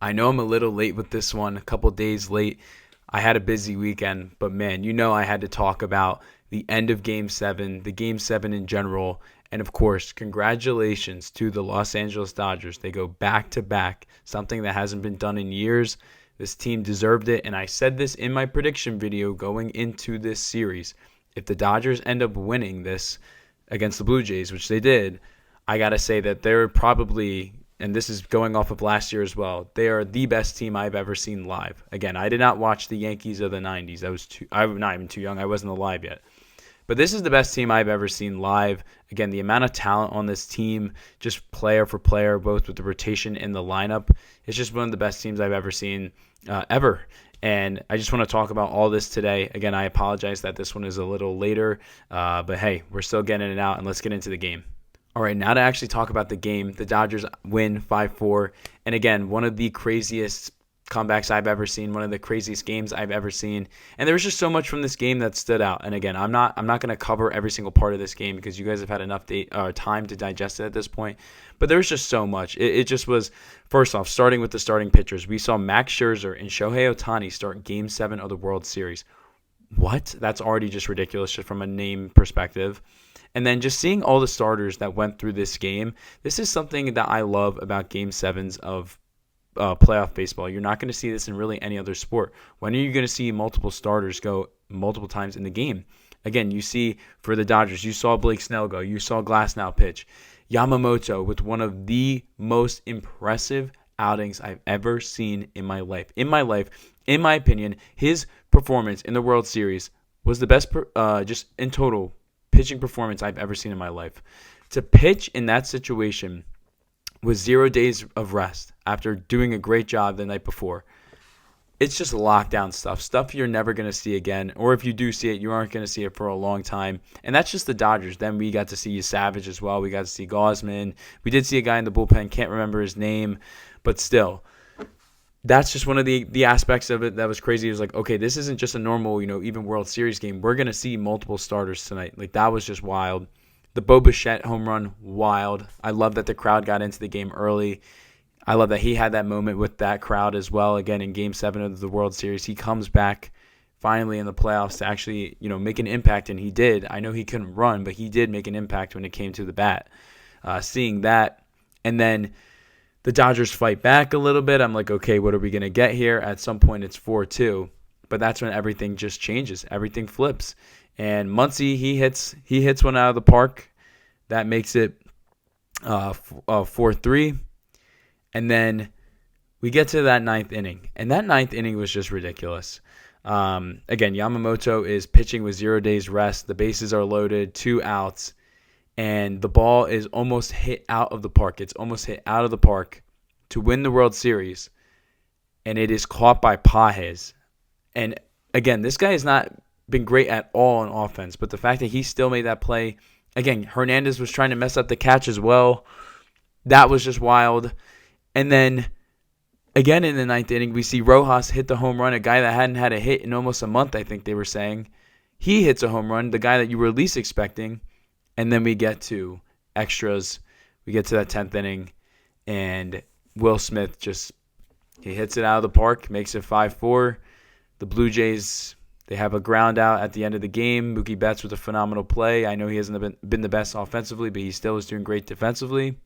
I know I'm a little late with this one, a couple days late. I had a busy weekend, but man, I had to talk about the end of Game 7, the Game 7 in general, and of course, congratulations to the Los Angeles Dodgers. They go back to back, something that hasn't been done in years. This team deserved it, and I said this in my prediction video going into this series. If the Dodgers end up winning this against the Blue Jays, which they did, I got to say that they're probably, and this is going off of last year as well, they are the best team I've ever seen live. Again, I did not watch the Yankees of the 90s. I'm not even too young. I wasn't alive yet. But this is the best team I've ever seen live. Again, the amount of talent on this team, just player for player, both with the rotation and the lineup, it's just one of the best teams I've ever seen, ever. And I just want to talk about all this today. Again, I apologize that this one is a little later, but hey, we're still getting it out, and let's get into the game. All right, now to actually talk about the game. The Dodgers win 5-4. And again, one of the craziest comebacks I've ever seen, one of the craziest games I've ever seen. And there was just so much from this game that stood out. And again, I'm not going to cover every single part of this game because you guys have had enough time to digest it at this point. But there was just so much. It just was, first off, starting with the starting pitchers. We saw Max Scherzer and Shohei Ohtani start Game 7 of the World Series. What? That's already just ridiculous just from a name perspective. And then just seeing all the starters that went through this game, this is something that I love about Game 7s of playoff baseball. You're not going to see this in really any other sport. When are you going to see multiple starters go multiple times in the game? Again, you see for the Dodgers, you saw Blake Snell go. You saw Glasnow pitch. Yamamoto with one of the most impressive outings I've ever seen in my life. In my opinion, his performance in the World Series was the best, just in total, pitching performance I've ever seen in my life. To pitch in that situation with 0 days of rest after doing a great job the night before, it's just lockdown stuff you're never going to see again. Or if you do see it, you aren't going to see it for a long time. And that's just the Dodgers. Then we got to see Savage as well. We got to see Gausman. We did see a guy in the bullpen, can't remember his name, but still. That's just one of the aspects of it that was crazy. It was like, okay, this isn't just a normal, even World Series game. We're going to see multiple starters tonight. Like, that was just wild. The Bo Bichette home run, wild. I love that the crowd got into the game early. I love that he had that moment with that crowd as well. Again, in Game 7 of the World Series, he comes back finally in the playoffs to actually, make an impact, and he did. I know he couldn't run, but he did make an impact when it came to the bat. Seeing that, and then the Dodgers fight back a little bit. I'm like, okay, what are we going to get here? At some point, it's 4-2. But that's when everything just changes. Everything flips. And Muncy, he hits one out of the park. That makes it 4-3. And then we get to that ninth inning. And that ninth inning was just ridiculous. Again, Yamamoto is pitching with 0 days rest. The bases are loaded, 2 outs. And the ball is almost hit out of the park. It's almost hit out of the park to win the World Series. And it is caught by Pages. And again, this guy has not been great at all on offense. But the fact that he still made that play. Again, Hernandez was trying to mess up the catch as well. That was just wild. And then, again in the ninth inning, we see Rojas hit the home run. A guy that hadn't had a hit in almost a month, I think they were saying. He hits a home run. The guy that you were least expecting. And then we get to extras. We get to that 10th inning, and Will Smith he hits it out of the park, makes it 5-4. The Blue Jays, they have a ground out at the end of the game. Mookie Betts with a phenomenal play. I know he hasn't been the best offensively, but he still is doing great defensively.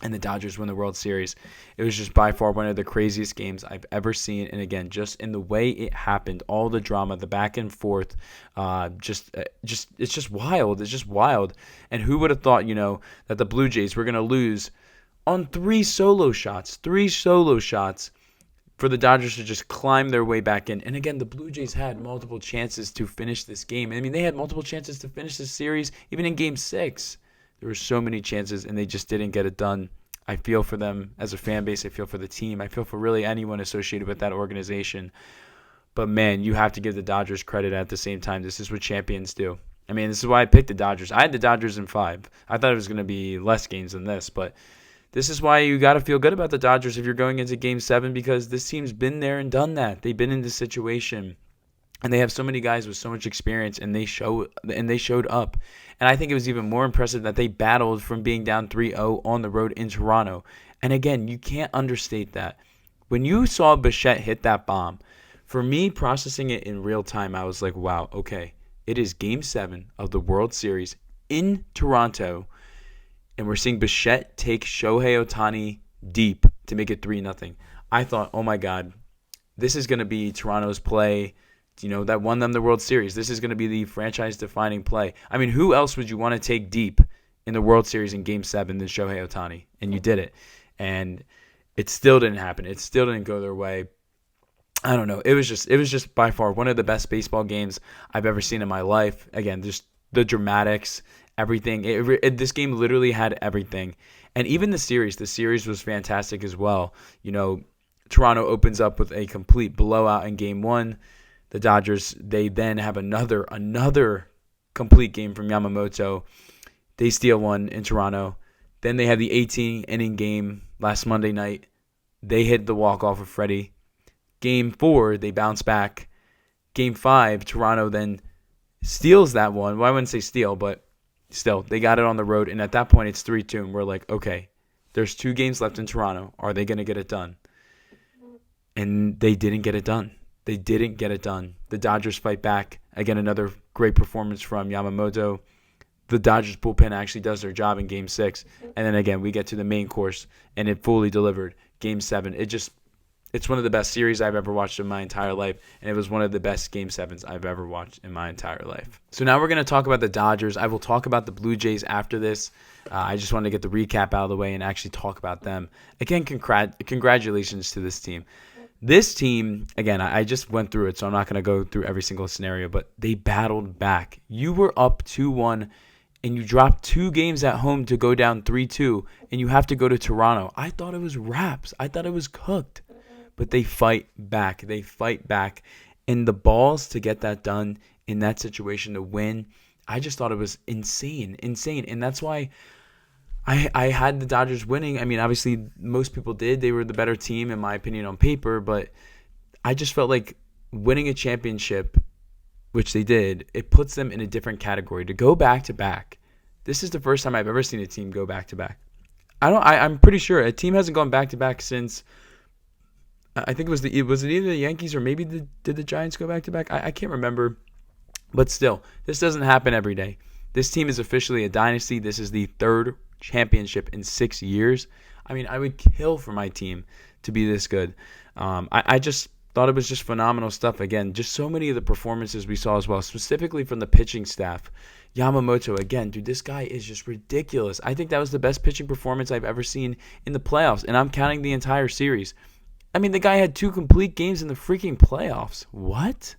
And the Dodgers win the World Series. It was just by far one of the craziest games I've ever seen. And again, just in the way it happened, all the drama, the back and forth, it's just wild. It's just wild. And who would have thought, that the Blue Jays were going to lose on 3 solo shots for the Dodgers to just climb their way back in. And again, the Blue Jays had multiple chances to finish this game. I mean, they had multiple chances to finish this series, even in Game 6. There were so many chances, and they just didn't get it done. I feel for them as a fan base. I feel for the team. I feel for really anyone associated with that organization. But, man, you have to give the Dodgers credit at the same time. This is what champions do. I mean, this is why I picked the Dodgers. I had the Dodgers in 5. I thought it was going to be less games than this. But this is why you got to feel good about the Dodgers if you're going into Game 7, because this team's been there and done that. They've been in this situation. And they have so many guys with so much experience, and they showed up. And I think it was even more impressive that they battled from being down 3-0 on the road in Toronto. And again, you can't understate that. When you saw Bichette hit that bomb, for me, processing it in real time, I was like, wow, okay, it is Game 7 of the World Series in Toronto, and we're seeing Bichette take Shohei Ohtani deep to make it 3-0. I thought, oh my God, this is going to be Toronto's play, that won them the World Series. This is going to be the franchise-defining play. I mean, who else would you want to take deep in the World Series in Game 7 than Shohei Ohtani? And you did it. And it still didn't happen. It still didn't go their way. I don't know. It was just by far one of the best baseball games I've ever seen in my life. Again, just the dramatics, everything. This game literally had everything. And even the series was fantastic as well. Toronto opens up with a complete blowout in Game 1. The Dodgers, they then have another complete game from Yamamoto. They steal one in Toronto. Then they have the 18-inning game last Monday night. They hit the walk-off of Freddie. Game 4, they bounce back. Game 5, Toronto then steals that one. Well, I wouldn't say steal, but still, they got it on the road. And at that point, it's 3-2. And we're like, okay, there's 2 games left in Toronto. Are they going to get it done? And they didn't get it done. They didn't get it done. The Dodgers fight back. Again, another great performance from Yamamoto. The Dodgers bullpen actually does their job in Game 6. And then again, we get to the main course, and it fully delivered. Game 7. It's one of the best series I've ever watched in my entire life, and it was one of the best Game 7s I've ever watched in my entire life. So now we're going to talk about the Dodgers. I will talk about the Blue Jays after this. I just wanted to get the recap out of the way and actually talk about them. Again, congratulations to this team. This team, again, I just went through it, so I'm not going to go through every single scenario, but they battled back. You were up 2-1, and you dropped 2 games at home to go down 3-2, and you have to go to Toronto. I thought it was wraps. I thought it was cooked. But they fight back. They fight back. And the balls to get that done in that situation to win, I just thought it was insane. And that's why I had the Dodgers winning. I mean, obviously, most people did. They were the better team, in my opinion, on paper. But I just felt like winning a championship, which they did, it puts them in a different category. To go back-to-back, this is the first time I've ever seen a team go back-to-back. I'm pretty sure a team hasn't gone back-to-back since, I think was it either the Yankees or maybe did the Giants go back-to-back? I can't remember. But still, this doesn't happen every day. This team is officially a dynasty. This is the 3rd championship in 6 years. I mean, I would kill for my team to be this good. I just thought it was just phenomenal stuff. Again, just so many of the performances we saw as well, specifically from the pitching staff. Yamamoto, again, dude, this guy is just ridiculous. I think that was the best pitching performance I've ever seen in the playoffs, and I'm counting the entire series. I mean, the guy had 2 complete games in the freaking playoffs. What?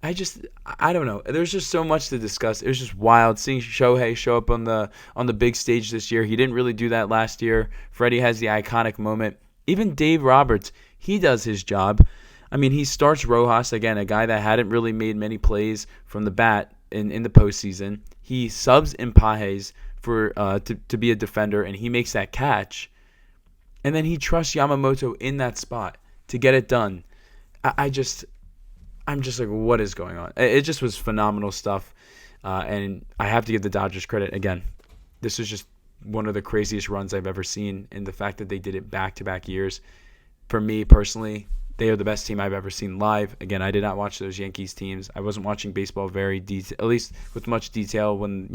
I don't know. There's just so much to discuss. It was just wild seeing Shohei show up on the big stage this year. He didn't really do that last year. Freddie has the iconic moment. Even Dave Roberts, he does his job. I mean, he starts Rojas, again, a guy that hadn't really made many plays from the bat in the postseason. He subs in Pages to be a defender, and he makes that catch. And then he trusts Yamamoto in that spot to get it done. I'm just like, what is going on? It just was phenomenal stuff. And I have to give the Dodgers credit. Again, this is just one of the craziest runs I've ever seen. And the fact that they did it back-to-back years, for me personally, they are the best team I've ever seen live. Again, I did not watch those Yankees teams. I wasn't watching baseball at least with much detail when,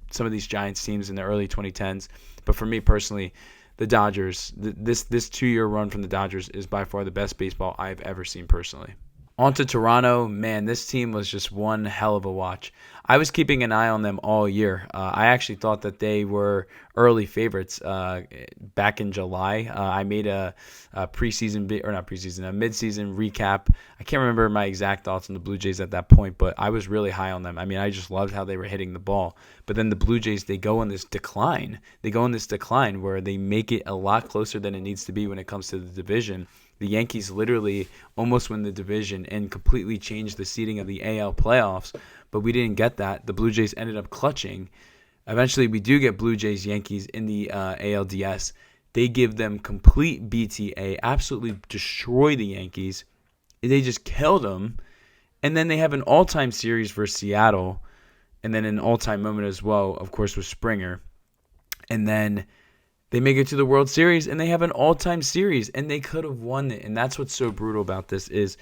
some of these Giants teams in the early 2010s. But for me personally, the Dodgers, this 2-year run from the Dodgers is by far the best baseball I've ever seen personally. On to Toronto. Man, this team was just one hell of a watch. I was keeping an eye on them all year. I actually thought that they were early favorites back in July. I made a midseason recap. I can't remember my exact thoughts on the Blue Jays at that point, but I was really high on them. I mean, I just loved how they were hitting the ball. But then the Blue Jays, they go in this decline. Where they make it a lot closer than it needs to be when it comes to the division. The Yankees literally almost win the division and completely changed the seeding of the AL playoffs, but we didn't get that. The Blue Jays ended up clutching. Eventually, we do get Blue Jays-Yankees in the ALDS. They give them complete BTA, absolutely destroy the Yankees. They just killed them. And then they have an all-time series versus Seattle, and then an all-time moment as well, of course, with Springer. And then They make it to the World Series, and they have an all-time series, and they could have won it. And that's what's so brutal about this is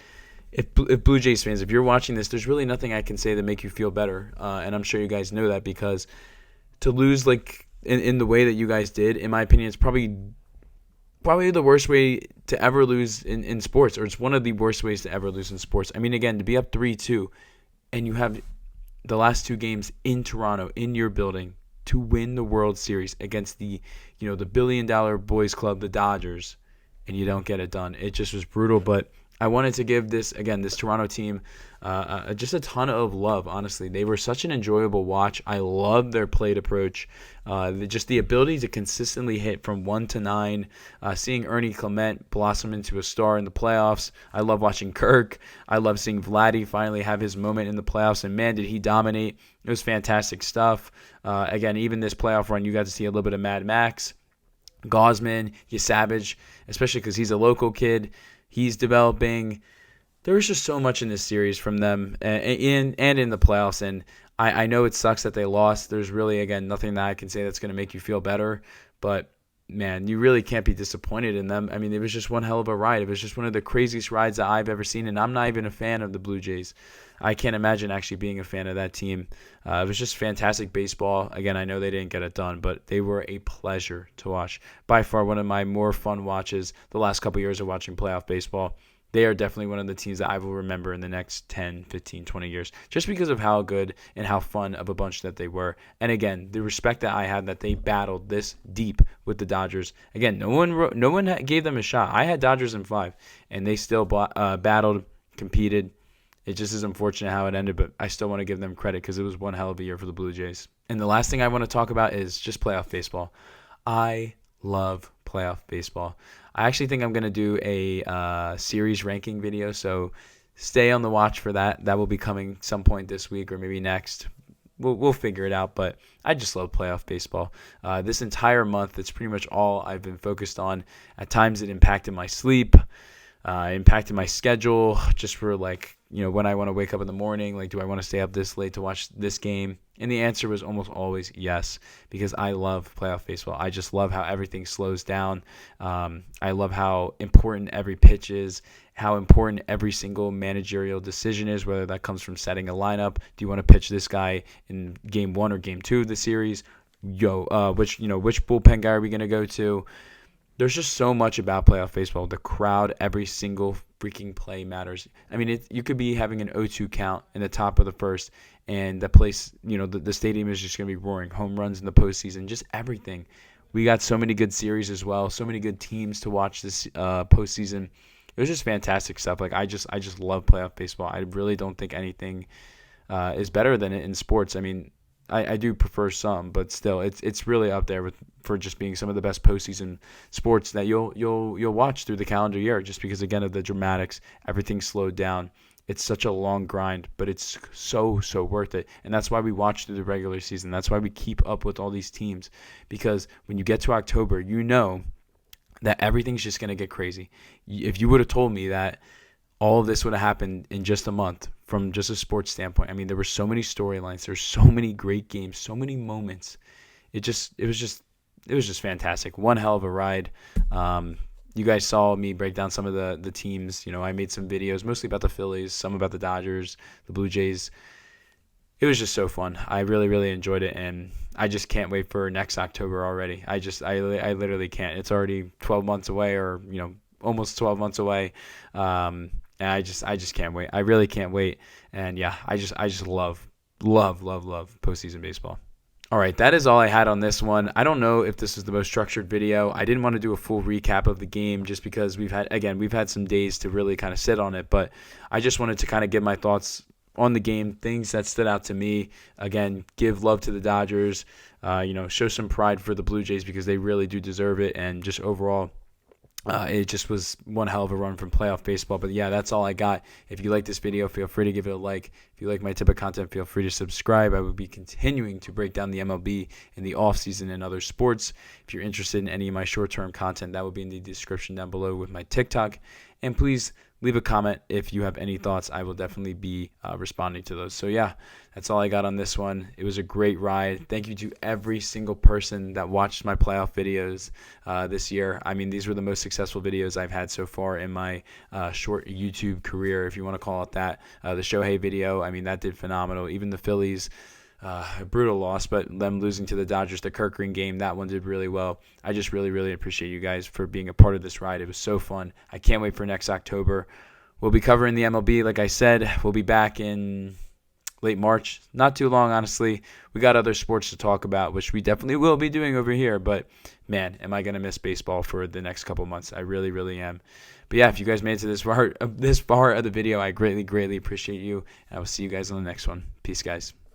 if Blue Jays fans, if you're watching this, there's really nothing I can say that make you feel better. And I'm sure you guys know that, because to lose like in the way that you guys did, in my opinion, it's probably the worst way to ever lose in sports, or it's one of the worst ways to ever lose in sports. I mean, again, to be up 3-2, and you have the last two games in Toronto, in your building, to win the World Series against the $1 billion boys club, the Dodgers, and you don't get it done. It just was brutal. But I wanted to give this Toronto team just a ton of love, honestly. They were such an enjoyable watch. I love their plate approach. Just the ability to consistently hit from 1 to 9. Seeing Ernie Clement blossom into a star in the playoffs. I love watching Kirk. I love seeing Vladdy finally have his moment in the playoffs. And man, did he dominate. It was fantastic stuff. Again, even this playoff run, you got to see a little bit of Mad Max. Gosman, Savage, especially because he's a local kid. He's developing. There was just so much in this series from them and in the playoffs. And I know it sucks that they lost. There's really, again, nothing that I can say that's going to make you feel better. But, man, you really can't be disappointed in them. I mean, it was just one hell of a ride. It was just one of the craziest rides that I've ever seen. And I'm not even a fan of the Blue Jays. I can't imagine actually being a fan of that team. It was just fantastic baseball. Again, I know they didn't get it done, but they were a pleasure to watch. By far, one of my more fun watches the last couple years of watching playoff baseball. They are definitely one of the teams that I will remember in the next 10, 15, 20 years, just because of how good and how fun of a bunch that they were. And again, the respect that I had that they battled this deep with the Dodgers. Again, no one gave them a shot. I had Dodgers in 5, and they still battled, competed. It just is unfortunate how it ended, but I still want to give them credit because it was one hell of a year for the Blue Jays. And the last thing I want to talk about is just playoff baseball. I love playoff baseball. I actually think I'm going to do a series ranking video, so stay on the watch for that. That will be coming some point this week or maybe next. We'll figure it out, but I just love playoff baseball. This entire month, it's pretty much all I've been focused on. At times, it impacted my sleep, impacted my schedule, just for when I want to wake up in the morning, do I want to stay up this late to watch this game? And the answer was almost always yes, because I love playoff baseball. I just love how everything slows down. I love how important every pitch is, how important every single managerial decision is, whether that comes from setting a lineup. Do you want to pitch this guy in game 1 or game 2 of the series? Which bullpen guy are we going to go to? There's just so much about playoff baseball. The crowd, every single freaking play matters. I mean, you could be having an 0-2 count in the top of the first, and the place, the stadium is just going to be roaring. Home runs in the postseason, just everything. We got so many good series as well, so many good teams to watch this postseason. It was just fantastic stuff. I just love playoff baseball. I really don't think anything is better than it in sports. I mean, I do prefer some, but still, it's really up there for just being some of the best postseason sports that you'll watch through the calendar year. Just because, again, of the dramatics, everything slowed down. It's such a long grind, but it's so worth it, and that's why we watch through the regular season. That's why we keep up with all these teams, because when you get to October, that everything's just gonna get crazy. If you would have told me that all of this would have happened in just a month from just a sports standpoint. I mean, there were so many storylines. There's so many great games, so many moments. It was just fantastic. One hell of a ride. You guys saw me break down some of the teams. I made some videos, mostly about the Phillies, some about the Dodgers, the Blue Jays. It was just so fun. I really, really enjoyed it, and I just can't wait for next October already. I literally can't. It's already 12 months away, or almost 12 months away. And I just can't wait. I really can't wait. And yeah, I just love postseason baseball. All right, that is all I had on this one. I don't know if this is the most structured video. I didn't want to do a full recap of the game just because we've had some days to really kind of sit on it, but I just wanted to kind of give my thoughts on the game, things that stood out to me. Again, give love to the Dodgers, show some pride for the Blue Jays because they really do deserve it, and just overall, it just was one hell of a run from playoff baseball. But yeah, that's all I got. If you like this video, feel free to give it a like. If you like my type of content, feel free to subscribe. I will be continuing to break down the MLB in the offseason and other sports. If you're interested in any of my short-term content, that will be in the description down below with my TikTok And please leave a comment if you have any thoughts. I will definitely be responding to those. So yeah, that's all I got on this one. It was a great ride. Thank you to every single person that watched my playoff videos this year. I mean, these were the most successful videos I've had so far in my short YouTube career, if you want to call it that. The Shohei video, I mean, that did phenomenal. Even the Phillies, a brutal loss, but them losing to the Dodgers, the Kirk Green game, that one did really well. I just really, really appreciate you guys for being a part of this ride. It was so fun. I can't wait for next October. We'll be covering the MLB, like I said. We'll be back in late March. Not too long, honestly. We got other sports to talk about, which we definitely will be doing over here. But, man, am I going to miss baseball for the next couple months. I really, really am. But, yeah, if you guys made it to this part of the video, I greatly, greatly appreciate you. And I will see you guys on the next one. Peace, guys.